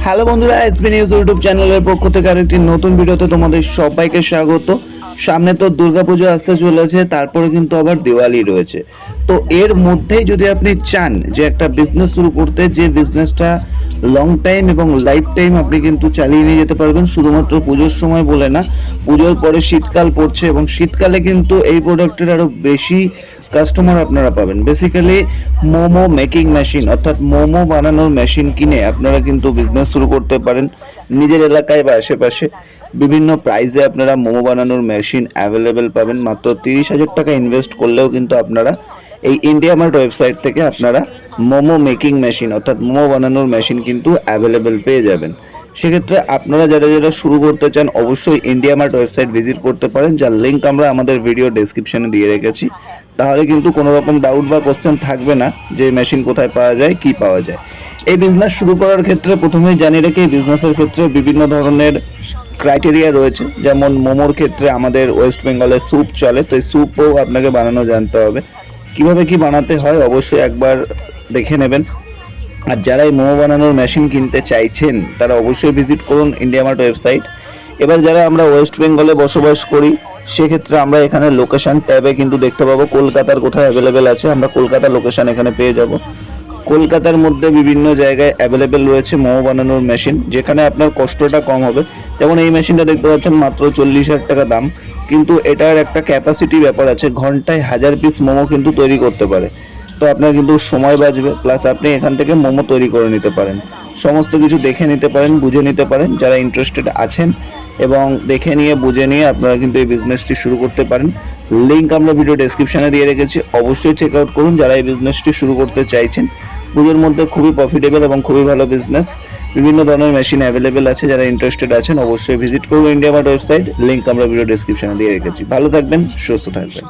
Hello বন্ধুরা, SB news YouTube চ্যানেলের পক্ষ থেকে আরেকটি নতুন ভিডিওতে তোমাদের সবাইকে স্বাগত। সামনে তো দুর্গাপুজো আসতে চলেছে, তারপরে কিন্তু আবার দিওয়ালি রয়েছে। তো এর মধ্যেই যদি আপনি চান যে একটা বিজনেস শুরু করতে, যে বিজনেসটা লং টাইম এবং লাইফ টাইম আপনি কিন্তু চালিয়ে নিয়ে যেতে পারবেন, শুধুমাত্র পুজোর সময় বলে না, পুজোর পরে শীতকাল পড়ছে এবং শীতকালে কিন্তু এই প্রোডাক্টের আরও বেশি কাস্টমার আপনারা পাবেন। বেসিক্যালি মোমো মেকিং মেশিন অর্থাৎ মোমো বানানোর মেশিন কিনে আপনারা কিন্তু বিজনেস শুরু করতে পারেন নিজের এলাকায় বা আশেপাশে। বিভিন্ন প্রাইসে আপনারা মোমো বানানোর মেশিন অ্যাভেলেবেল পাবেন। মাত্র 30,000 টাকা ইনভেস্ট করলেও কিন্তু আপনারা এই ইন্ডিয়া মার্ট ওয়েবসাইট থেকে আপনারা মোমো মেকিং মেশিন অর্থাৎ মোমো বানানোর মেশিন কিন্তু অ্যাভেলেবেল পেয়ে যাবেন। সেক্ষেত্রে আপনারা যারা যারা শুরু করতে চান অবশ্যই ইন্ডিয়া মার্ট ওয়েবসাইট ভিজিট করতে পারেন, যার লিঙ্ক আমরা আমাদের ভিডিও ডেসক্রিপশনে দিয়ে রেখেছি। তাহলে কিন্তু কোনো রকম ডাউট বা কোশ্চেন থাকবে না যে মেশিন কোথায় পাওয়া যায়, কি পাওয়া যায়। এই বিজনেস শুরু করার ক্ষেত্রে প্রথমেই জানিয়ে রেখে এই বিজনেসের ক্ষেত্রে বিভিন্ন ধরনের ক্রাইটেরিয়া রয়েছে। যেমন মোমোর ক্ষেত্রে আমাদের ওয়েস্ট বেঙ্গলে স্যুপ চলে, তো এই স্যুপও আপনাকে বানানো জানতে হবে। কিভাবে কি বানাতে হয় অবশ্যই একবার দেখে নেবেন। আর যারা এই মোমো বানানোর মেশিন কিনতে চাইছেন তারা অবশ্যই ভিজিট করুন ইন্ডিয়া মার্ট ওয়েবসাইট। এবার যারা আমরা ওয়েস্ট বেঙ্গলে বসবাস করি সেক্ষেত্রে আমরা এখানে লোকেশন ট্যাবে কিন্তু দেখতে পাবো কলকাতার কোথায় অ্যাভেলেবেল আছে। আমরা কলকাতার লোকেশন এখানে পেয়ে যাব। কলকাতার মধ্যে বিভিন্ন জায়গায় অ্যাভেলেবেল রয়েছে মোমো বানানোর মেশিন, যেখানে আপনার কষ্টটা কম হবে। যেমন এই মেশিনটা দেখতে পাচ্ছেন মাত্র 40,000 টাকা দাম, কিন্তু এটার একটা ক্যাপাসিটি ব্যাপার আছে, ঘন্টায় 1000 পিস মোমো কিন্তু তৈরি করতে পারে। তো আপনার কিন্তু সময় বাঁচবে, প্লাস আপনি এখান থেকে মোমো তৈরি করে নিতে পারেন। সমস্ত কিছু দেখে নিতে পারেন, বুঝে নিতে পারেন। যারা ইন্টারেস্টেড আছেন এবং দেখে নিয়ে বুঝে নিয়ে আপনারা কিন্তু এই বিজনেসটি শুরু করতে পারেন। লিঙ্ক আমরা ভিডিও ডেসক্রিপশনে দিয়ে রেখেছি, অবশ্যই চেক আউট করুন যারা এই বিজনেসটি শুরু করতে চাইছেন। পুজোর মধ্যে খুবই প্রফিটেবল এবং খুবই ভালো বিজনেস। বিভিন্ন ধরনের মেশিন অ্যাভেলেবেল আছে, যারা ইন্টারেস্টেড আছেন অবশ্যই ভিজিট করুন ইন্ডিয়া মার্ট ওয়েবসাইট। লিঙ্ক আমরা ভিডিও ডেসক্রিপশনে দিয়ে রেখেছি। ভালো থাকবেন, সুস্থ থাকবেন।